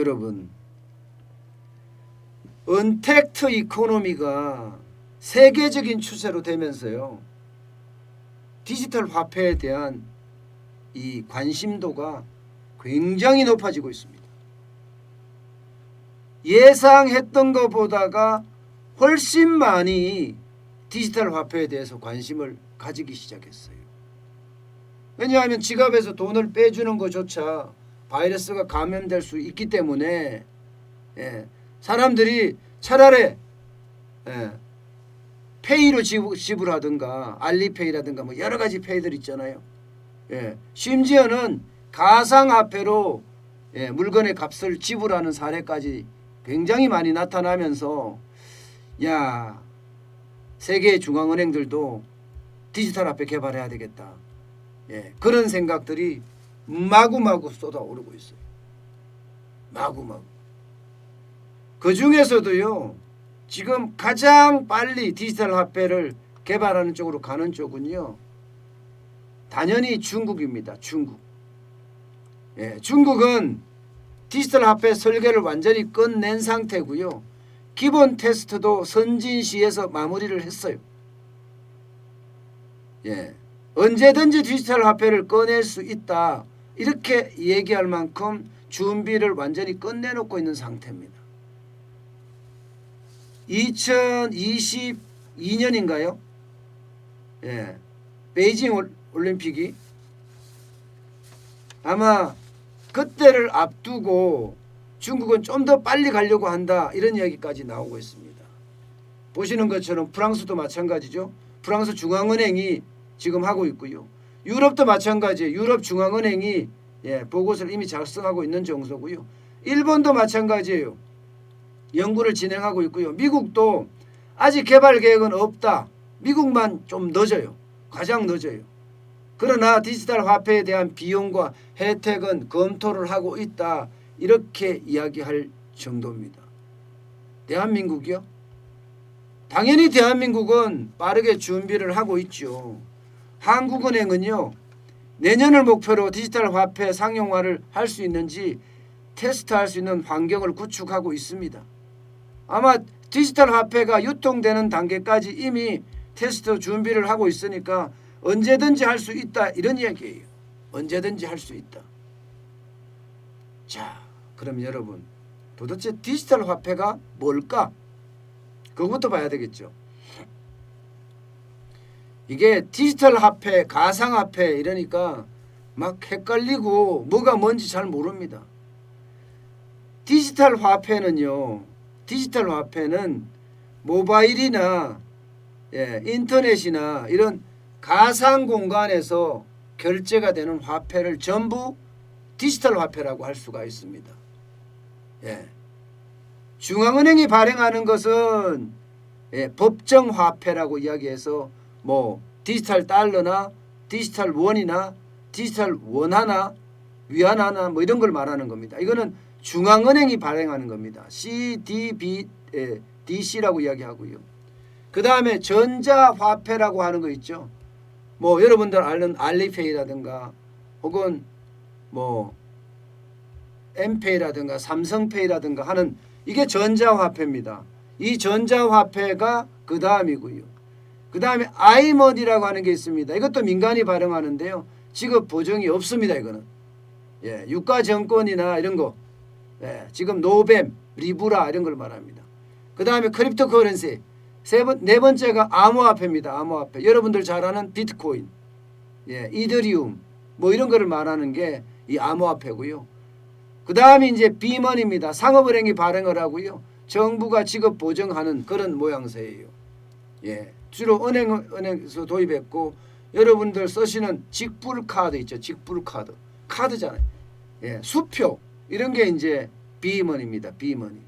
여러분, 언택트 이코노미가 세계적인 추세로 되면서요, 디지털 화폐에 대한 이 관심도가 굉장히 높아지고 있습니다. 예상했던 것보다가 훨씬 많이 디지털 화폐에 대해서 관심을 가지기 시작했어요. 왜냐하면 지갑에서 돈을 빼주는 것조차 바이러스가 감염될 수 있기 때문에 사람들이 차라리 페이로 지불하든가 알리페이라든가 뭐 여러 가지 페이들 있잖아요. 심지어는 가상화폐로 물건의 값을 지불하는 사례까지 굉장히 많이 나타나면서 야, 세계 중앙은행들도 디지털 화폐 개발해야 되겠다. 그런 생각들이 마구마구 쏟아오르고 있어요. 마구마구. 그 중에서도요, 지금 가장 빨리 디지털 화폐를 개발하는 쪽으로 가는 쪽은요, 당연히 중국입니다. 중국. 중국은 디지털 화폐 설계를 완전히 끝낸 상태고요. 기본 테스트도 선진시에서 마무리를 했어요. 언제든지 디지털 화폐를 꺼낼 수 있다, 이렇게 얘기할 만큼 준비를 완전히 끝내놓고 있는 상태입니다. 2022년인가요? 베이징 올림픽이 아마 그때를 앞두고 중국은 좀 더 빨리 가려고 한다, 이런 이야기까지 나오고 있습니다. 보시는 것처럼 프랑스도 마찬가지죠. 프랑스 중앙은행이 지금 하고 있고요. 유럽도 마찬가지예요. 유럽 중앙은행이 보고서를 이미 작성하고 있는 정도고요. 일본도 마찬가지예요. 연구를 진행하고 있고요. 미국도 아직 개발 계획은 없다. 미국만 좀 늦어요. 가장 늦어요. 그러나 디지털 화폐에 대한 비용과 혜택은 검토를 하고 있다, 이렇게 이야기할 정도입니다. 대한민국이요? 당연히 대한민국은 빠르게 준비를 하고 있죠. 한국은행은요, 내년을 목표로 디지털 화폐 상용화를 할 수 있는지 테스트할 수 있는 환경을 구축하고 있습니다. 아마 디지털 화폐가 유통되는 단계까지 이미 테스트 준비를 하고 있으니까 언제든지 할 수 있다, 이런 이야기예요. 언제든지 할 수 있다. 자, 그럼 여러분, 도대체 디지털 화폐가 뭘까? 그것부터 봐야 되겠죠. 이게 디지털 화폐, 가상화폐 이러니까 막 헷갈리고 뭐가 뭔지 잘 모릅니다. 디지털 화폐는 모바일이나 인터넷이나 이런 가상 공간에서 결제가 되는 화폐를 전부 디지털 화폐라고 할 수가 있습니다. 중앙은행이 발행하는 것은 법정 화폐라고 이야기해서 뭐 디지털 달러나 디지털 원이나 디지털 원화나 위안화나 뭐 이런 걸 말하는 겁니다. 이거는 중앙은행이 발행하는 겁니다. CDBDC라고 이야기하고요. 그 다음에 전자화폐라고 하는 거 있죠. 뭐 여러분들 아는 알리페이라든가 혹은 뭐 엠페이라든가 삼성페이라든가 하는, 이게 전자화폐입니다. 이 전자화폐가 그 다음이고요. 그 다음에 아이머니라고 하는 게 있습니다. 이것도 민간이 발행하는데요. 지급 보증이 없습니다. 이거는 유가증권이나 이런 거, 지금 노뱀, 리브라 이런 걸 말합니다. 그 다음에 크립토 커런시, 네 번째가 암호화폐입니다. 암호화폐. 여러분들 잘 아는 비트코인, 이더리움 뭐 이런 거를 말하는 게 이 암호화폐고요. 그 다음에 이제 비머니입니다. 상업은행이 발행을 하고요. 정부가 지급 보증하는 그런 모양새예요. 주로 은행에서 도입했고, 여러분들 쓰시는 직불카드 있죠. 직불카드. 카드잖아요. 수표. 이런 게 이제 비머니입니다. 비머니.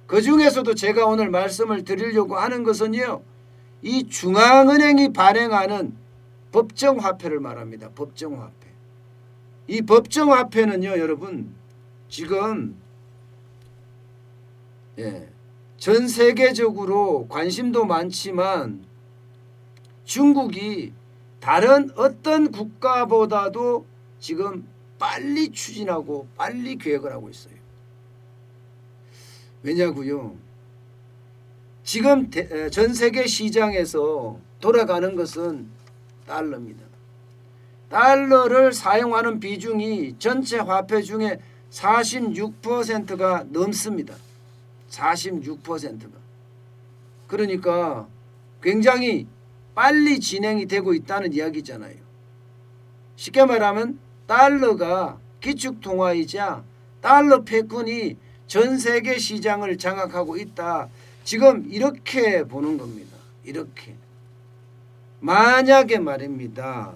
그 중에서도 제가 오늘 말씀을 드리려고 하는 것은요, 이 중앙은행이 발행하는 법정화폐를 말합니다. 법정화폐. 이 법정화폐는요, 여러분, 지금 전 세계적으로 관심도 많지만 중국이 다른 어떤 국가보다도 지금 빨리 추진하고 빨리 계획을 하고 있어요. 왜냐고요? 지금 전 세계 시장에서 돌아가는 것은 달러입니다. 달러를 사용하는 비중이 전체 화폐 중에 46%가 넘습니다. 46%가. 그러니까 굉장히 빨리 진행이 되고 있다는 이야기잖아요. 쉽게 말하면 달러가 기축통화이자 달러 패권이 전 세계 시장을 장악하고 있다. 지금 이렇게 보는 겁니다. 이렇게. 만약에 말입니다.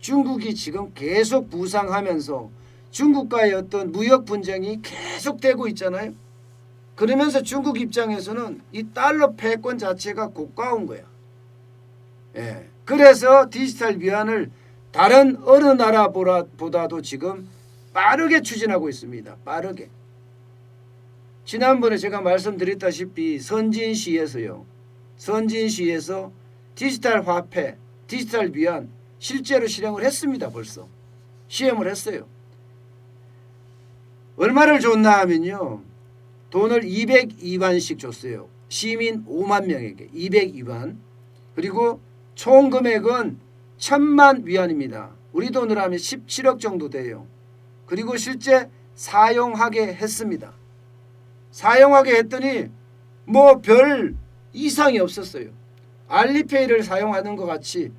중국이 지금 계속 부상하면서 중국과의 어떤 무역 분쟁이 계속되고 있잖아요. 그러면서 중국 입장에서는 이 달러 패권 자체가 고가운 거야. 예. 그래서 디지털 위안을 다른 어느 나라보다도 지금 빠르게 추진하고 있습니다. 빠르게. 지난번에 제가 말씀드렸다시피 선진시에서 디지털 화폐, 디지털 위안 실제로 실행을 했습니다. 벌써 시험을 했어요. 얼마를 줬나 하면요, 돈을 202만씩 줬어요. 시민 5만 명에게 202만. 그리고 총 금액은 1000만 위안입니다. 우리 돈으로 하면 17억 정도 돼요. 그리고 실제 사용하게 했습니다. 사용하게 했더니 뭐 별 이상이 없었어요. 알리페이를 사용하는 것 같이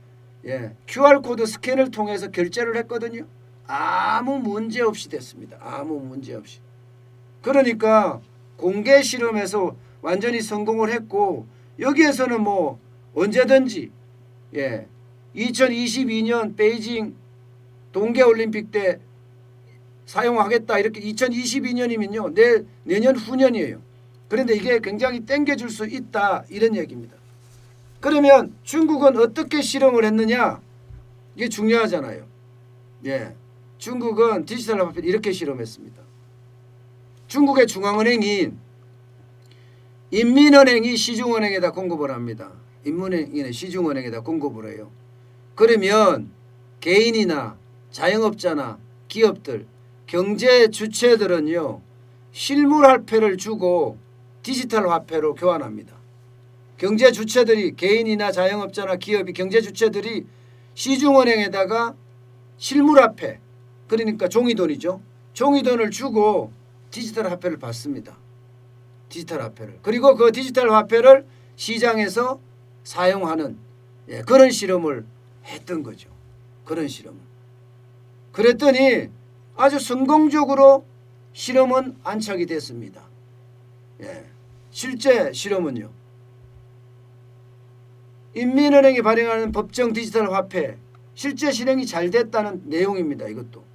QR코드 스캔을 통해서 결제를 했거든요. 아무 문제 없이 됐습니다. 아무 문제 없이. 그러니까 공개 실험에서 완전히 성공을 했고, 여기에서는 뭐 언제든지 2022년 베이징 동계올림픽 때 사용하겠다, 이렇게 2022년이면요 내년 후년이에요. 그런데 이게 굉장히 땡겨줄 수 있다, 이런 얘기입니다. 그러면 중국은 어떻게 실험을 했느냐, 이게 중요하잖아요. 중국은 디지털 화폐를 이렇게 실험했습니다. 중국의 중앙은행인 인민은행이 시중은행에다 공급을 합니다. 인민은행이 시중은행에다 공급을 해요. 그러면 개인이나 자영업자나 기업들, 경제 주체들은요 실물 화폐를 주고 디지털 화폐로 교환합니다. 경제 주체들이, 개인이나 자영업자나 기업이, 경제 주체들이 시중은행에다가 실물 화폐, 그러니까 종이돈이죠. 종이돈을 주고 디지털 화폐를 받습니다. 디지털 화폐를. 그리고 그 디지털 화폐를 시장에서 사용하는 그런 실험을 했던 거죠. 그런 실험을. 그랬더니 아주 성공적으로 실험은 안착이 됐습니다. 실제 실험은요, 인민은행이 발행하는 법정 디지털 화폐 실제 실행이 잘 됐다는 내용입니다. 이것도.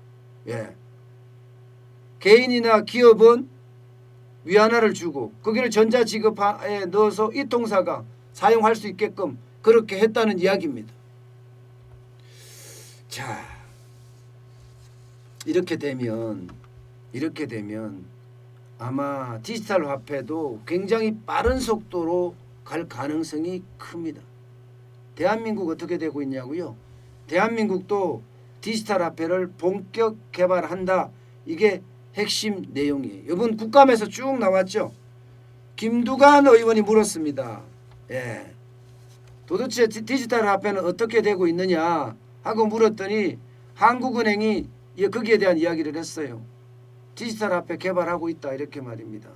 개인이나 기업은 위안화를 주고 거기를 전자지급화에 넣어서 이 통사가 사용할 수 있게끔 그렇게 했다는 이야기입니다. 자, 이렇게 되면 아마 디지털 화폐도 굉장히 빠른 속도로 갈 가능성이 큽니다. 대한민국 어떻게 되고 있냐고요? 대한민국도 디지털 화폐를 본격 개발한다. 이게 핵심 내용이에요. 이번 국감에서 쭉 나왔죠. 김두관 의원이 물었습니다. 도대체 디지털 화폐는 어떻게 되고 있느냐 하고 물었더니 한국은행이 거기에 대한 이야기를 했어요. 디지털 화폐 개발하고 있다, 이렇게 말입니다.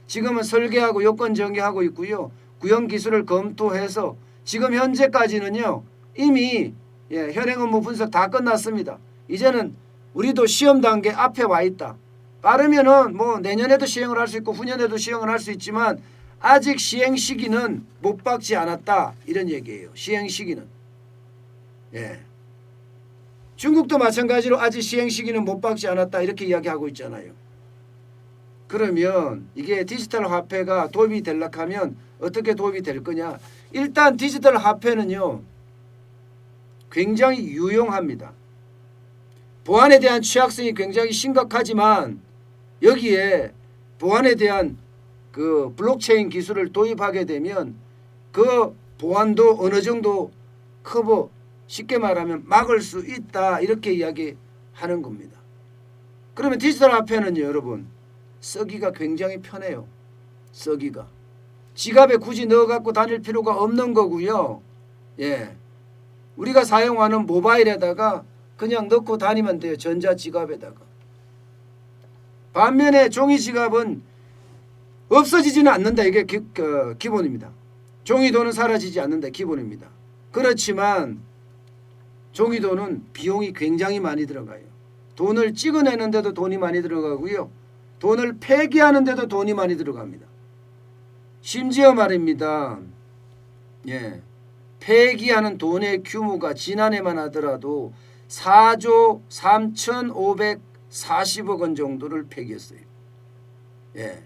지금은 설계하고 요건 정의하고 있고요. 구형 기술을 검토해서 지금 현재까지는요 이미 현행 업무 분석 다 끝났습니다. 이제는 우리도 시험 단계 앞에 와 있다. 빠르면은 뭐 내년에도 시행을 할 수 있고 후년에도 시행을 할 수 있지만 아직 시행 시기는 못 박지 않았다, 이런 얘기예요. 시행 시기는. 중국도 마찬가지로 아직 시행 시기는 못 박지 않았다, 이렇게 이야기하고 있잖아요. 그러면 이게 디지털 화폐가 도입이 되려고 하면 어떻게 도입이 될 거냐. 일단 디지털 화폐는요 굉장히 유용합니다. 보안에 대한 취약성이 굉장히 심각하지만 여기에 보안에 대한 그 블록체인 기술을 도입하게 되면 그 보안도 어느 정도 커버, 쉽게 말하면 막을 수 있다, 이렇게 이야기하는 겁니다. 그러면 디지털 화폐는요 여러분 쓰기가 굉장히 편해요. 쓰기가. 지갑에 굳이 넣어갖고 다닐 필요가 없는 거고요. 예, 우리가 사용하는 모바일에다가 그냥 넣고 다니면 돼요. 전자지갑에다가. 반면에 종이지갑은 없어지지는 않는다. 이게 기본입니다. 종이돈은 사라지지 않는다. 기본입니다. 그렇지만 종이돈은 비용이 굉장히 많이 들어가요. 돈을 찍어내는데도 돈이 많이 들어가고요. 돈을 폐기하는데도 돈이 많이 들어갑니다. 심지어 말입니다. 예, 폐기하는 돈의 규모가 지난해만 하더라도 4조 3,540억 원 정도를 폐기했어요. 예,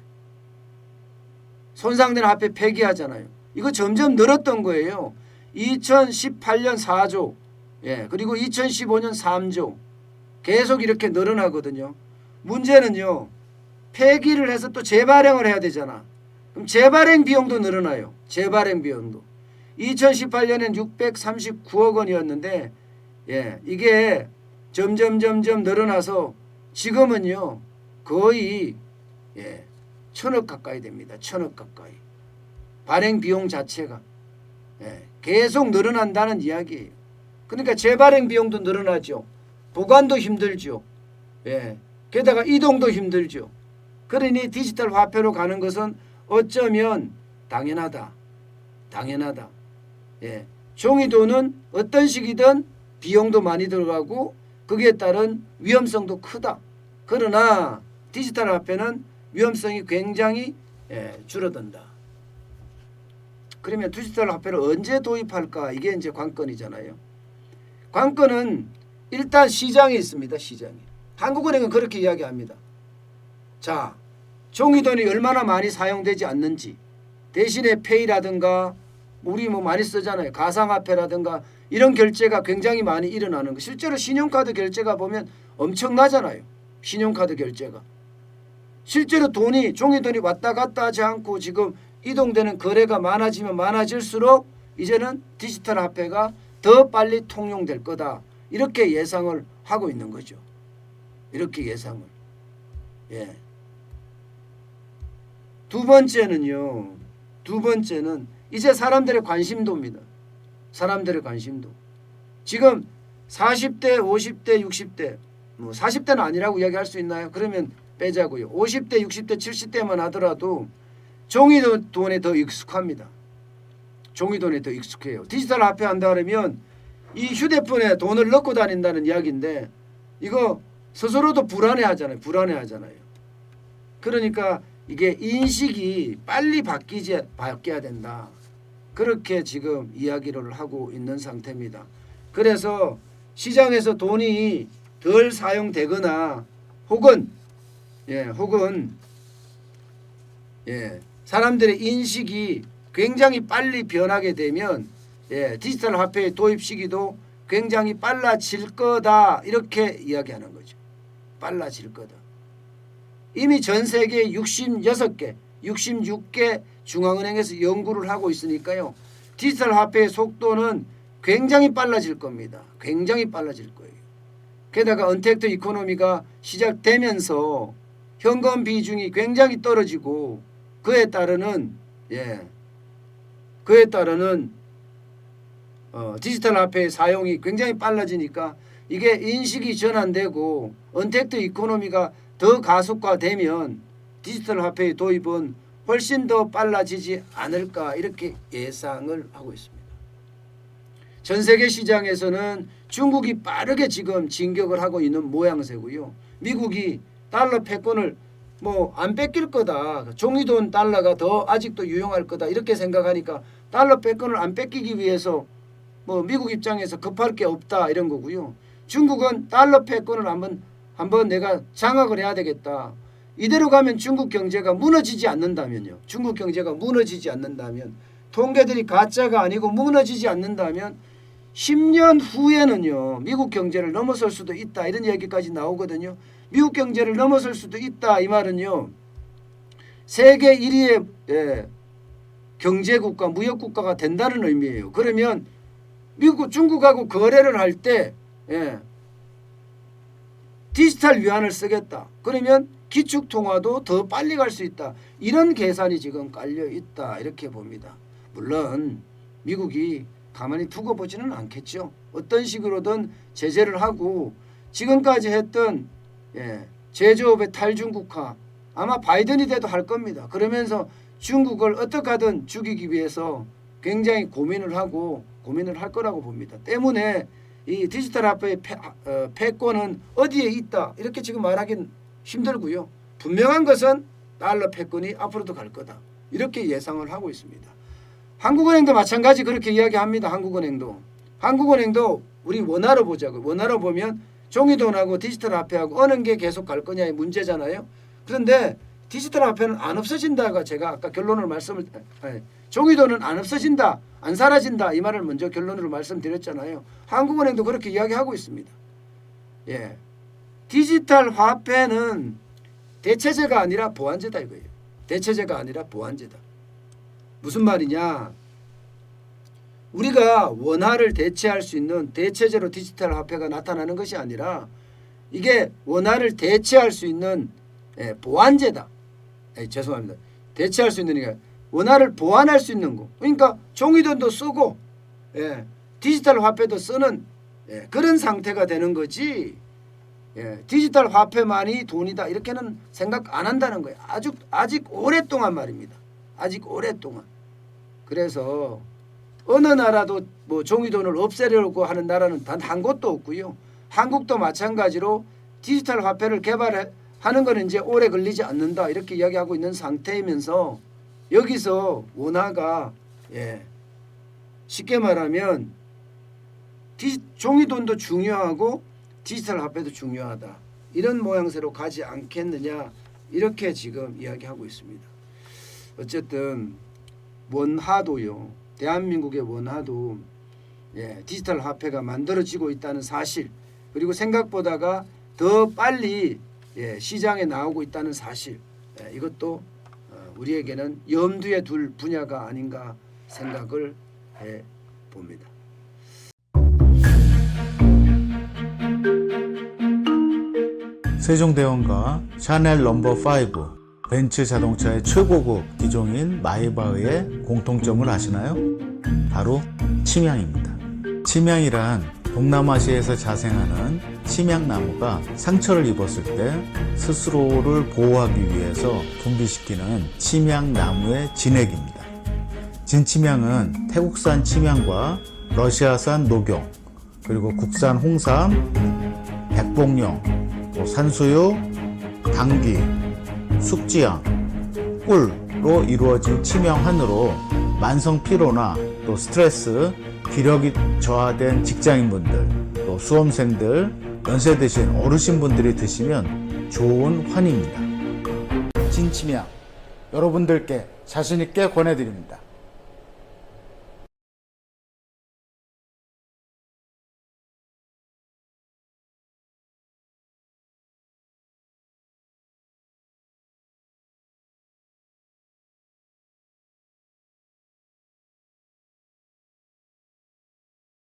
손상된 화폐 폐기하잖아요. 이거 점점 늘었던 거예요. 2018년 4조, 예, 그리고 2015년 3조 계속 이렇게 늘어나거든요. 문제는요, 폐기를 해서 또 재발행을 해야 되잖아. 그럼 재발행 비용도 늘어나요. 재발행 비용도. 2018년엔 639억 원이었는데 예, 이게 점점 늘어나서 지금은요 거의 예, 1,000억 가까이 됩니다. 1,000억 가까이. 발행 비용 자체가 예, 계속 늘어난다는 이야기예요. 그러니까 재발행 비용도 늘어나죠. 보관도 힘들죠. 예, 게다가 이동도 힘들죠. 그러니 디지털 화폐로 가는 것은 어쩌면 당연하다. 예, 종이돈은 어떤 식이든 비용도 많이 들어가고 거기에 따른 위험성도 크다. 그러나 디지털 화폐는 위험성이 굉장히 줄어든다. 그러면 디지털 화폐를 언제 도입할까? 이게 이제 관건이잖아요. 관건은 일단 시장에 있습니다. 시장에. 한국은행은 그렇게 이야기합니다. 자, 종이돈이 얼마나 많이 사용되지 않는지, 대신에 페이라든가 우리 뭐 많이 쓰잖아요. 가상화폐라든가 이런 결제가 굉장히 많이 일어나는 거. 실제로 신용카드 결제가 보면 엄청나잖아요. 신용카드 결제가. 실제로 돈이 종이돈이 왔다 갔다 하지 않고 지금 이동되는 거래가 많아지면 많아질수록 이제는 디지털 화폐가 더 빨리 통용될 거다. 이렇게 예상을 하고 있는 거죠. 이렇게 예상을. 예. 두 번째는 이제 사람들의 관심도입니다. 사람들의 관심도. 지금 40대, 50대, 60대, 뭐 40대는 아니라고 이야기할 수 있나요? 그러면 빼자고요. 50대, 60대, 70대만 하더라도 종이돈에 더 익숙합니다. 종이돈에 더 익숙해요. 디지털 화폐 한다 그러면 이 휴대폰에 돈을 넣고 다닌다는 이야기인데 이거 스스로도 불안해하잖아요. 그러니까 이게 인식이 빨리 바뀌어야 된다. 그렇게 지금 이야기를 하고 있는 상태입니다. 그래서 시장에서 돈이 덜 사용되거나 혹은 사람들의 인식이 굉장히 빨리 변하게 되면 디지털 화폐의 도입 시기도 굉장히 빨라질 거다. 이렇게 이야기하는 거죠. 빨라질 거다. 이미 전 세계 66개 중앙은행에서 연구를 하고 있으니까요. 디지털 화폐의 속도는 굉장히 빨라질 겁니다. 굉장히 빨라질 거예요. 게다가 언택트 이코노미가 시작되면서 현금 비중이 굉장히 떨어지고 그에 따르는 디지털 화폐의 사용이 굉장히 빨라지니까 이게 인식이 전환되고 언택트 이코노미가 더 가속화되면 디지털 화폐의 도입은 훨씬 더 빨라지지 않을까 이렇게 예상을 하고 있습니다. 전 세계 시장에서는 중국이 빠르게 지금 진격을 하고 있는 모양새고요. 미국이 달러 패권을 뭐 안 뺏길 거다. 종이돈 달러가 더 아직도 유용할 거다. 이렇게 생각하니까 달러 패권을 안 뺏기기 위해서 뭐 미국 입장에서 급할 게 없다 이런 거고요. 중국은 달러 패권을 한번 내가 장악을 해야 되겠다. 이대로 가면 중국 경제가 무너지지 않는다면요. 통계들이 가짜가 아니고 무너지지 않는다면 10년 후에는요. 미국 경제를 넘어설 수도 있다. 이런 얘기까지 나오거든요. 미국 경제를 넘어설 수도 있다. 이 말은요. 세계 1위의 경제국가, 무역국가가 된다는 의미예요. 그러면 중국하고 거래를 할 때 디지털 위안을 쓰겠다. 그러면 기축 통화도 더 빨리 갈 수 있다. 이런 계산이 지금 깔려 있다. 이렇게 봅니다. 물론 미국이 가만히 두고 보지는 않겠죠. 어떤 식으로든 제재를 하고 지금까지 했던 제조업의 탈중국화 아마 바이든이 돼도 할 겁니다. 그러면서 중국을 어떻게 하든 죽이기 위해서 굉장히 고민을 할 거라고 봅니다. 때문에 이 디지털 화폐의 패권은 어디에 있다 이렇게 지금 말하기는 힘들고요. 분명한 것은 달러 패권이 앞으로도 갈 거다. 이렇게 예상을 하고 있습니다. 한국은행도 마찬가지 그렇게 이야기합니다. 한국은행도 우리 원화로 보자고요. 원화로 보면 종이돈하고 디지털 화폐하고 어느 게 계속 갈 거냐의 문제잖아요. 그런데 디지털 화폐는 안 없어진다가 제가 아까 종이돈은 안 없어진다, 안 사라진다 이 말을 먼저 결론으로 말씀드렸잖아요. 한국은행도 그렇게 이야기하고 있습니다. 디지털 화폐는 대체제가 아니라 보완제다 이거예요. 대체제가 아니라 보완제다. 무슨 말이냐? 우리가 원화를 대체할 수 있는 대체제로 디지털 화폐가 나타나는 것이 아니라 이게 원화를 대체할 수 있는 보완제다. 죄송합니다. 대체할 수 있는 게 원화를 보완할 수 있는 거. 그러니까 종이돈도 쓰고 디지털 화폐도 쓰는 그런 상태가 되는 거지. 디지털 화폐만이 돈이다 이렇게는 생각 안 한다는 거예요. 아직 오랫동안 말입니다. 아직 오랫동안. 그래서 어느 나라도 뭐 종이돈을 없애려고 하는 나라는 단 한 곳도 없고요. 한국도 마찬가지로 디지털 화폐를 개발하는 것은 이제 오래 걸리지 않는다 이렇게 이야기하고 있는 상태이면서 여기서 원화가 쉽게 말하면 종이돈도 중요하고 디지털 화폐도 중요하다. 이런 모양새로 가지 않겠느냐 이렇게 지금 이야기하고 있습니다. 어쨌든 원화도요. 대한민국의 원화도 디지털 화폐가 만들어지고 있다는 사실 그리고 생각보다가 더 빨리 시장에 나오고 있다는 사실 이것도 우리에게는 염두에 둘 분야가 아닌가 생각을 해봅니다. 세종대왕과 샤넬 넘버 5 벤츠 자동차의 최고급 기종인 마이바흐의 공통점을 아시나요? 바로 침향입니다. 침향이란 동남아시아에서 자생하는 침향나무가 상처를 입었을 때 스스로를 보호하기 위해서 분비시키는 침향나무의 진액입니다. 진침향은 태국산 침향과 러시아산 녹용, 그리고 국산 홍삼, 백봉령, 산수유, 당귀, 숙지향, 꿀로 이루어진 침향환으로 만성 피로나 또 스트레스, 기력이 저하된 직장인분들, 또 수험생들, 연세 드신 어르신분들이 드시면 좋은 환입니다. 진침향 여러분들께 자신있게 권해드립니다.